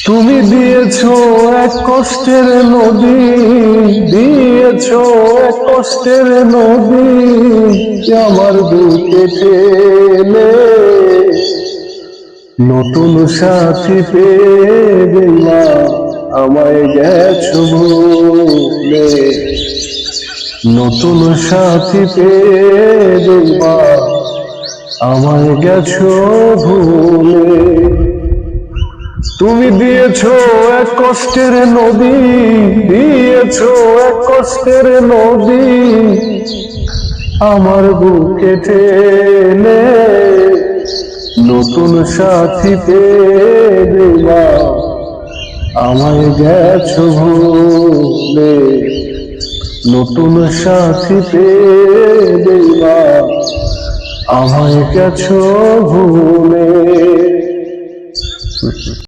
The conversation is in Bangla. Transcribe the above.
তুমি দিয়েছো এক কষ্টের নদী, দিয়েছো এক কষ্টের নদী আমার বুকে টেনে। নতুন সাথী পেয়ে গেলাম আমায় গেছো ভুলে। নতুন সাথী পেয়ে গেলাম আমায় গেছো ভুলে। তুমি দিয়েছো এক কষ্টের নদী, দিয়েছো এক কষ্টের নদী আমার বুকে টেনে। নতুন সাথী পেয়ে গেলাম আমায় গেছো ভুলে। নতুন সাথী পেয়ে গেলাম আমায় গেছো ভুলে।